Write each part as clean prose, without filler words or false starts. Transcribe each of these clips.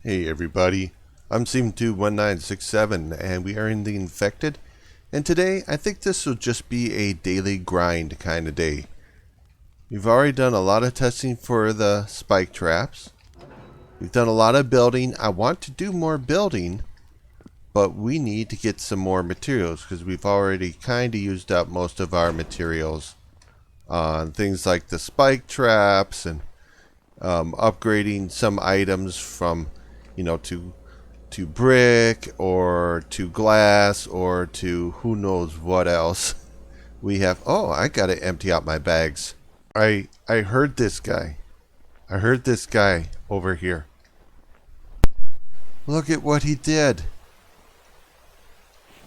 Hey everybody, I'm Seam21967 and we are in the Infected, and today I think this will just be a daily grind kind of day. We've already done a lot of testing for the spike traps. We've done a lot of building. I want to do more building, but we need to get some more materials because we've already kind of used up most of our materials on things like the spike traps and upgrading some items from to brick or to glass or to who knows what else. We have, oh, I gotta empty out my bags. I heard this guy. I heard this guy over here. Look at what he did.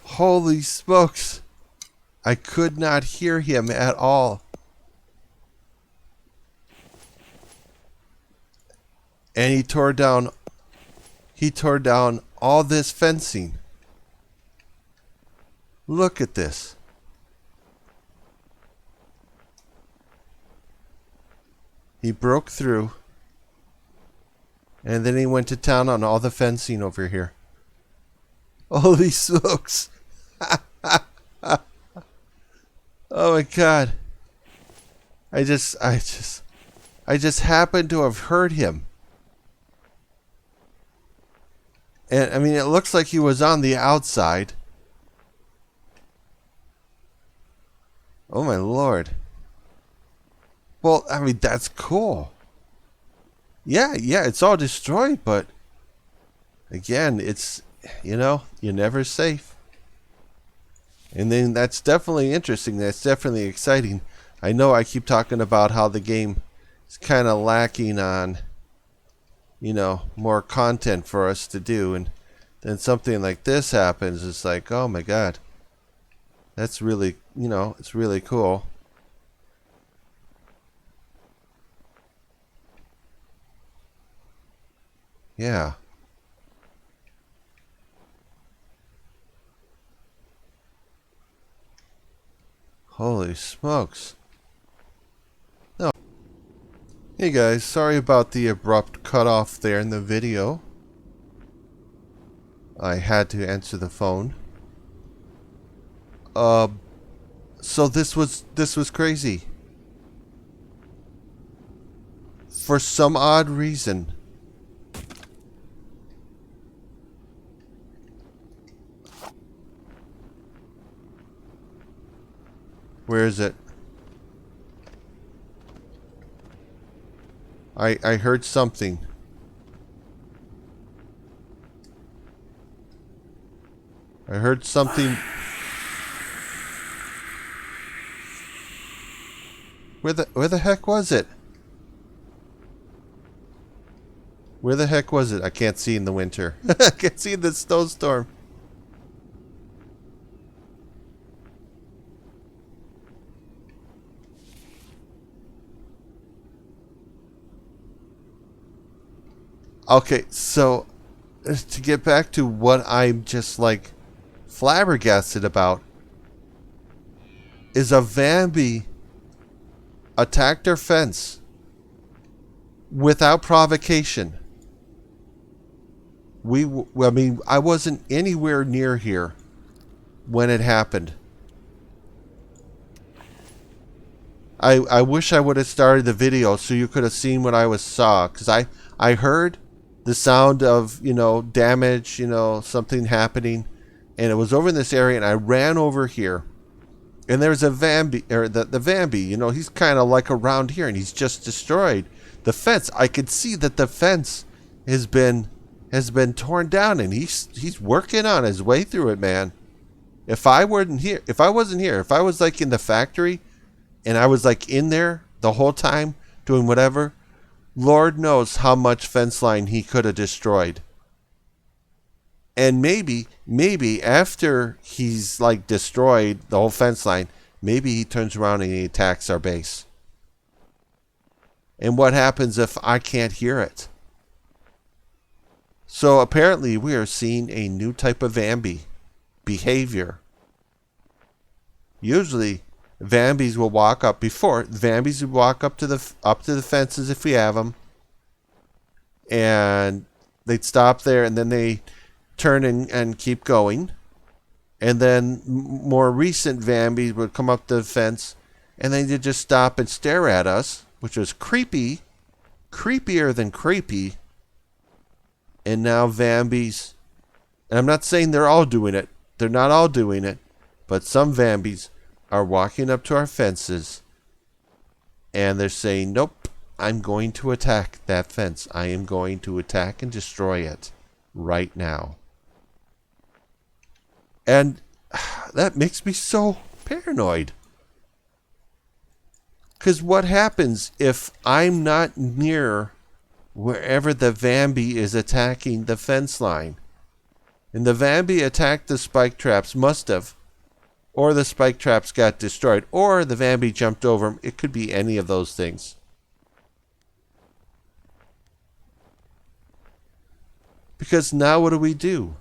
Holy smokes. I could not hear him at all. And he tore down all this fencing. Look at this. He broke through, and then he went to town on all the fencing over here. Holy smokes. Oh my god. I just happened to have heard him. And I mean, it looks like he was on the outside. Oh my lord. Well, I mean, that's cool. Yeah, it's all destroyed, but again, it's, you're never safe. And then that's definitely interesting. That's definitely exciting. I know I keep talking about how the game is kind of lacking on more content for us to do, and then something like this happens. It's like, oh my god, that's really, it's really cool. Yeah. Holy smokes. No. Hey guys, sorry about the abrupt cutoff there in the video. I had to answer the phone. So this was crazy. For some odd reason. Where is it? I heard something. I heard something. Where the heck was it? Where the heck was it? I can't see in the winter. I can't see in the snowstorm. Okay, so to get back to what I'm just like flabbergasted about is a Vambie attacked our fence without provocation. I mean, I wasn't anywhere near here when it happened. I wish I would have started the video so you could have seen what I saw, because I heard the sound of, damage, something happening, and it was over in this area, and I ran over here, and there's a Vambie, or the Vambie, he's kind of like around here, and he's just destroyed the fence. I could see that the fence has been torn down, and he's working on his way through it, man. If I wasn't here, if I was like in the factory, and I was like in there the whole time doing whatever, Lord knows how much fence line he could have destroyed. And maybe after he's like destroyed the whole fence line, maybe he turns around and he attacks our base. And what happens if I can't hear it? So apparently we are seeing a new type of Vambie behavior. Usually Vambies will walk up Vambies would walk up to the fences if we have them, and they'd stop there, and then they turn and keep going. And then more recent Vambies would come up the fence, and then they'd just stop and stare at us, which was creepy, creepier than creepy. And now Vambies, and I'm not saying they're all doing it. They're not all doing it, but some Vambies are walking up to our fences, and they're saying, "Nope, I'm going to attack that fence. I am going to attack and destroy it right now." And that makes me so paranoid. Because what happens if I'm not near wherever the Vambie is attacking the fence line? And the Vambie attacked the spike traps, must have. Or the spike traps got destroyed. Or the Vambie jumped over them. It could be any of those things. Because now what do?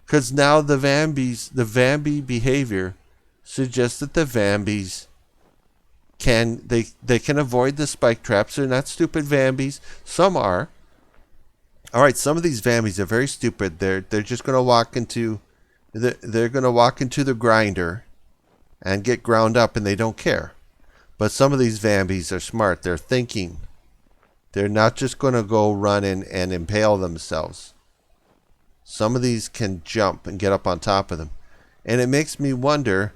Because now the Vambie behavior suggests that the Vambies can avoid the spike traps. They're not stupid Vambies. Some are. All right, some of these Vambies are very stupid. They're just going to walk into the grinder and get ground up, and they don't care. But some of these Vambies are smart. They're thinking. They're not just going to go run and impale themselves. Some of these can jump and get up on top of them. And it makes me wonder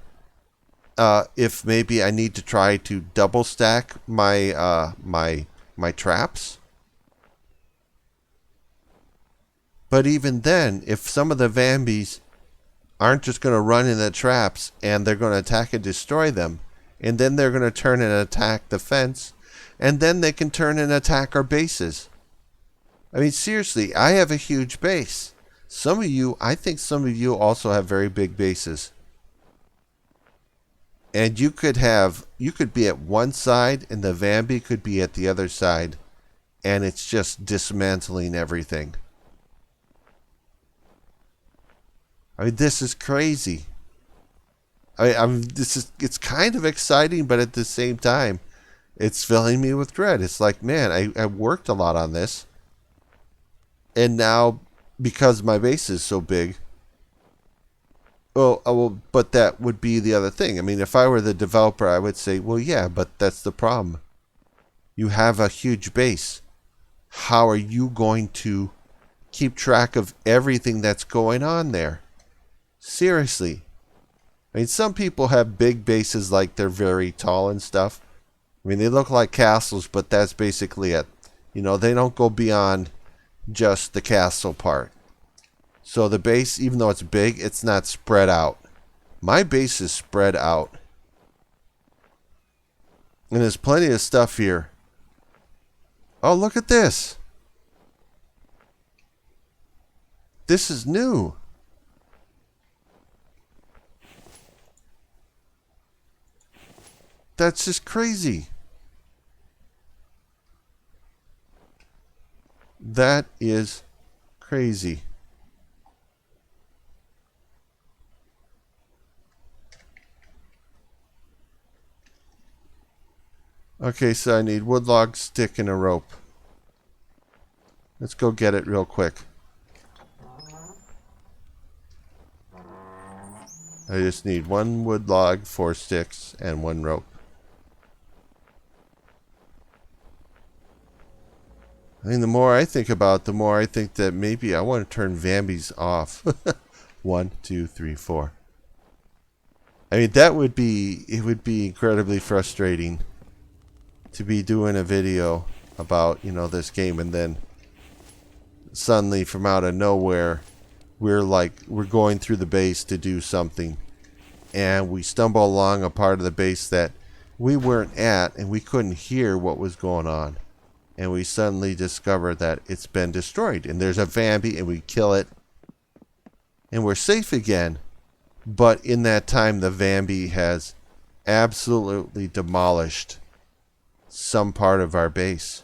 if maybe I need to try to double stack my my traps. But even then, if some of the Vambies aren't just going to run in the traps and they're going to attack and destroy them, and then they're going to turn and attack the fence, and then they can turn and attack our bases. I mean, seriously, I have a huge base. I think some of you also have very big bases. And you could be at one side and the Vambie could be at the other side, and it's just dismantling everything. I mean, this is crazy. It's kind of exciting, but at the same time, it's filling me with dread. It's like, man, I worked a lot on this. And now, because my base is so big, but that would be the other thing. I mean, if I were the developer, I would say, well, yeah, but that's the problem. You have a huge base. How are you going to keep track of everything that's going on there? Seriously. I mean, some people have big bases, like they're very tall and stuff. I mean, they look like castles, but that's basically it. You know, they don't go beyond just the castle part. So the base, even though it's big, it's not spread out. My base is spread out. And there's plenty of stuff here. Oh, look at this. This is new. That's just crazy. That is crazy. Okay, so I need wood, log, stick, and a rope. Let's go get it real quick. I just need 1 wood log, 4 sticks, and 1 rope. I mean, the more I think about it, the more I think that maybe I want to turn Vambies off. 1, 2, 3, 4. I mean, it would be incredibly frustrating to be doing a video about, you know, this game, and then suddenly from out of nowhere we're going through the base to do something, and we stumble along a part of the base that we weren't at, and we couldn't hear what was going on, and we suddenly discover that it's been destroyed, and there's a Vambie, and we kill it, and we're safe again. But in that time, the Vambie has absolutely demolished some part of our base.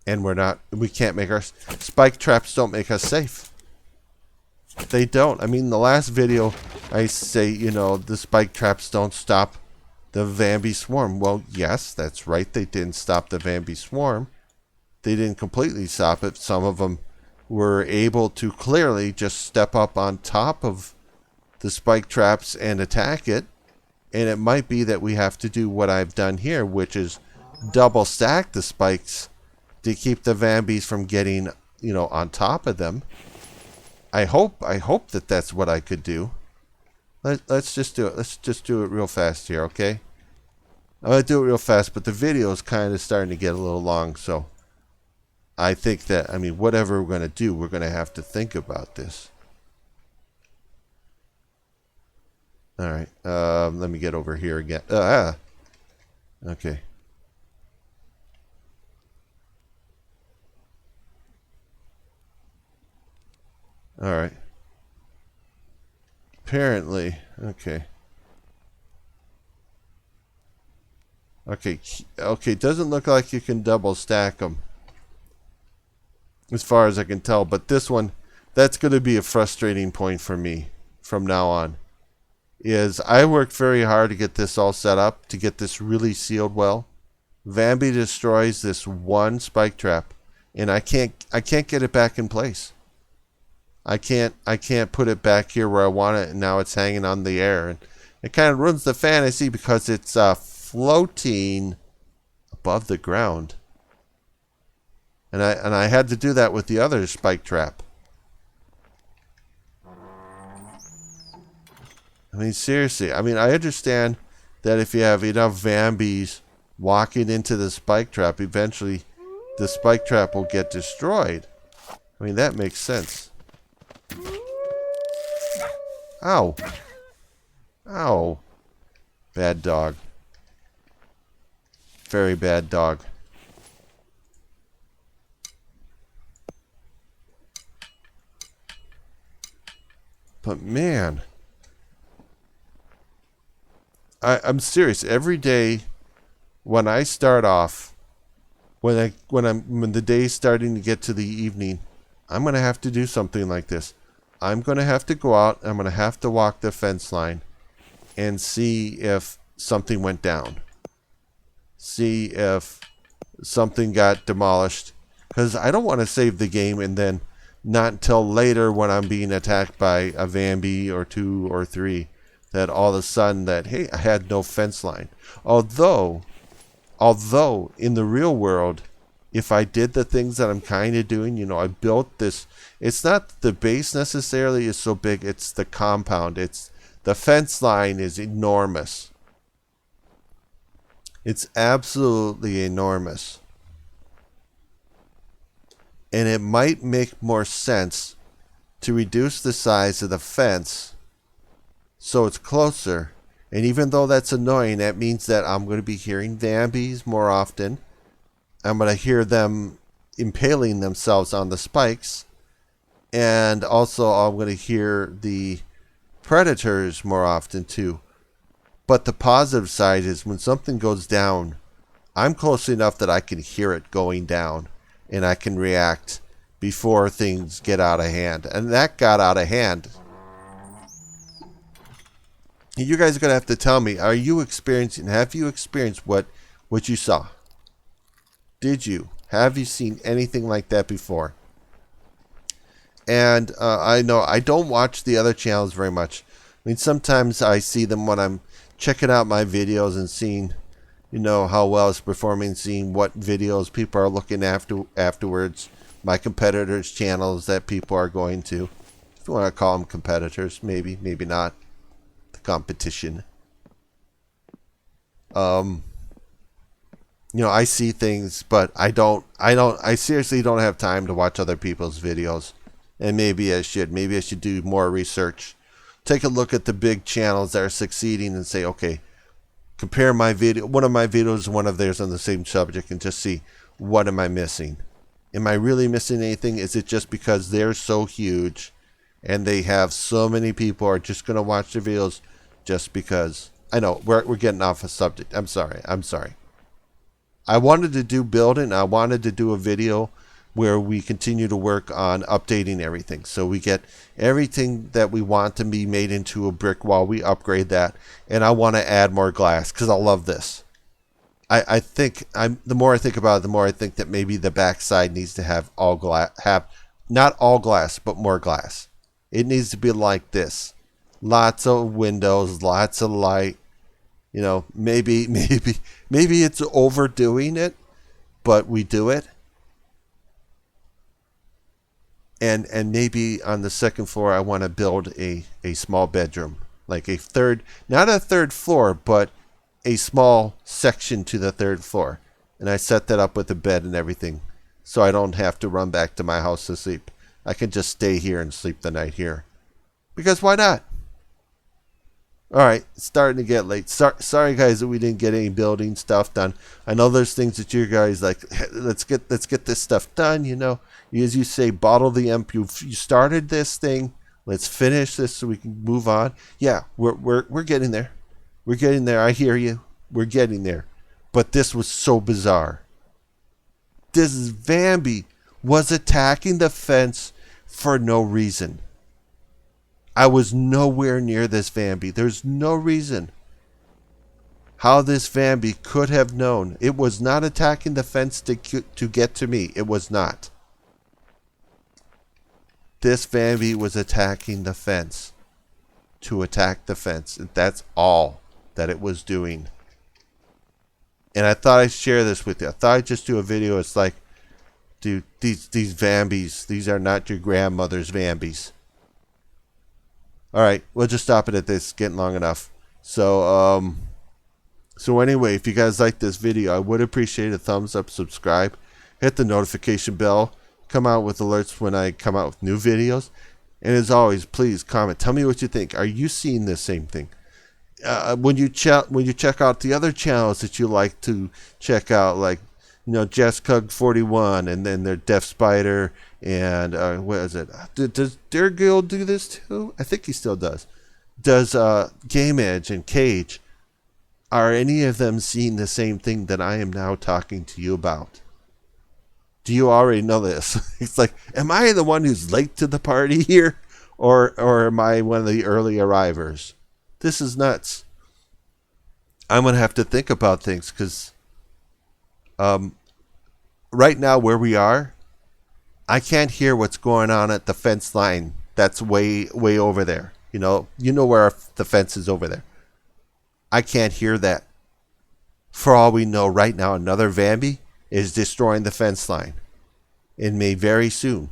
And we can't make our spike traps don't make us safe. They don't. I mean, the last video I say, you know, the spike traps don't stop the Vambie swarm. Well, yes, that's right. They didn't stop the Vambie swarm. they didn't completely stop it. Some of them were able to clearly just step up on top of the spike traps and attack it. And it might be that we have to do what I've done here, which is double stack the spikes to keep the vambies from getting, on top of them. I hope that that's what I could do. Let's just do it. Let's just do it real fast here, okay? I'm going to do it real fast, but the video is kind of starting to get a little long, so I think that, whatever we're going to do, we're going to have to think about this. All right, let me get over here again. Okay. All right. Apparently, okay. Okay, doesn't look like you can double stack them. As far as I can tell, but this one, that's going to be a frustrating point for me from now on. Is I worked very hard to get this all set up, to get this really sealed well. Vambie destroys this one spike trap, and I can't get it back in place. I can't put it back here where I want it, and now it's hanging on the air, and it kind of ruins the fantasy because it's floating above the ground. And I had to do that with the other spike trap. Seriously. I understand that if you have enough vambies walking into the spike trap, eventually the spike trap will get destroyed. That makes sense. Ow. Ow. Bad dog. Very bad dog. But man, I'm serious. Every day when I start off, when the day's starting to get to the evening, I'm going to have to do something like this. I'm going to have to go out. I'm going to have to walk the fence line and see if something went down. See if something got demolished. Because I don't want to save the game and then not until later when I'm being attacked by a Vambie or 2 or 3 that all of a sudden that, hey, I had no fence line. Although in the real world, if I did the things that I'm kind of doing, I built this. It's not the base necessarily is so big. It's the compound. It's the fence line is enormous. It's absolutely enormous. And it might make more sense to reduce the size of the fence so it's closer. And even though that's annoying, that means that I'm going to be hearing Vambies more often. I'm going to hear them impaling themselves on the spikes. And also I'm going to hear the predators more often too. But the positive side is when something goes down, I'm close enough that I can hear it going down. And I can react before things get out of hand. And that got out of hand. You guys are going to have to tell me, have you experienced what you saw? Did you? Have you seen anything like that before? And I know I don't watch the other channels very much. Sometimes I see them when I'm checking out my videos and seeing, how well it's performing, seeing what videos people are looking afterwards. My competitors' channels that people are going to. If you want to call them competitors, maybe not. The competition. I see things, but I seriously don't have time to watch other people's videos. And maybe I should. Maybe I should do more research. Take a look at the big channels that are succeeding and say, okay, compare my video, one of my videos and one of theirs on the same subject and just see, what am I missing? Am I really missing anything? Is it just because they're so huge and they have so many people are just going to watch their videos just because? I know, we're getting off a subject. I'm sorry. I wanted to do building. I wanted to do a video where we continue to work on updating everything. So we get everything that we want to be made into a brick wall. We upgrade that. And I want to add more glass because I love this. I think the more I think about it, the more I think that maybe the backside needs to have all glass, have not all glass, but more glass. It needs to be like this. Lots of windows, lots of light. You know, maybe it's overdoing it, but we do it. And maybe on the second floor I want to build a small bedroom. Like a third, not a third floor, but a small section to the third floor. And I set that up with a bed and everything. So I don't have to run back to my house to sleep. I can just stay here and sleep the night here. Because why not? Alright, it's starting to get late. Sorry guys that we didn't get any building stuff done. I know there's things that you guys like, hey, let's get this stuff done, you know. As you say, bottle the imp. You started this thing. Let's finish this so we can move on. Yeah, we're getting there. We're getting there. I hear you. We're getting there. But this was so bizarre. This Vambie was attacking the fence for no reason. I was nowhere near this Vambie. There's no reason how this Vambie could have known. It was not attacking the fence to get to me. It was not. This Vambie was attacking the fence to attack the fence. That's all that it was doing. And I thought I'd share this with you. I thought I'd just do a video. It's like, dude, these Vambies, these are not your grandmother's Vambies. Alright, we'll just stop it at this. It's getting long enough. So anyway, if you guys like this video, I would appreciate a thumbs up, subscribe, hit the notification bell, come out with alerts when I come out with new videos. And as always, please comment. Tell me what you think. Are you seeing the same thing? When you check out the other channels that you like to check out, like, you know, JessCug41, and then their Deaf Spider, and what is it? Does Deergill do this too? I think he still does. Does Game Edge and Cage? Are any of them seeing the same thing that I am now talking to you about? Do you already know this? It's like, am I the one who's late to the party here, or am I one of the early arrivers? This is nuts. I'm gonna have to think about things because right now where we are, I can't hear what's going on at the fence line. That's way over there. You know where the fence is over there. I can't hear that. For all we know, right now another Vambie is destroying the fence line, and may very soon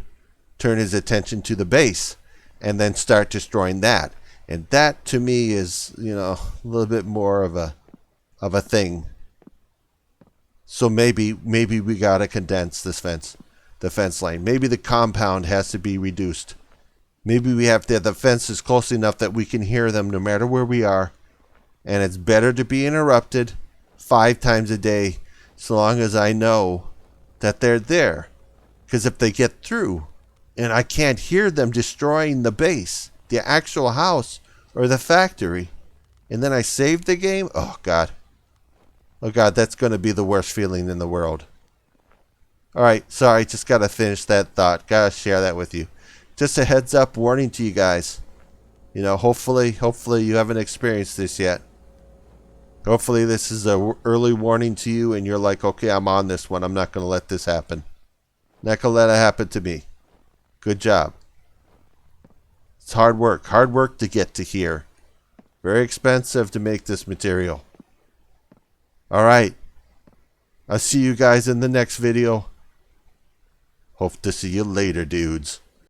turn his attention to the base and then start destroying that. And that to me is, you know, a little bit more of a thing. So maybe we gotta condense this the fence line. Maybe the compound has to be reduced. Maybe we have to have the fences close enough that we can hear them no matter where we are. And it's better to be interrupted 5 times a day, so long as I know that they're there. Because if they get through and I can't hear them destroying the base, the actual house or the factory, and then I save the game, oh God, that's going to be the worst feeling in the world. Alright, sorry, just got to finish that thought. Got to share that with you. Just a heads up warning to you guys. You know, hopefully you haven't experienced this yet. Hopefully this is a early warning to you and you're like, okay, I'm on this one. I'm not going to let this happen. Not going to let it happen to me. Good job. It's hard work. Hard work to get to here. Very expensive to make this material. Alright. I'll see you guys in the next video. Hope to see you later, dudes.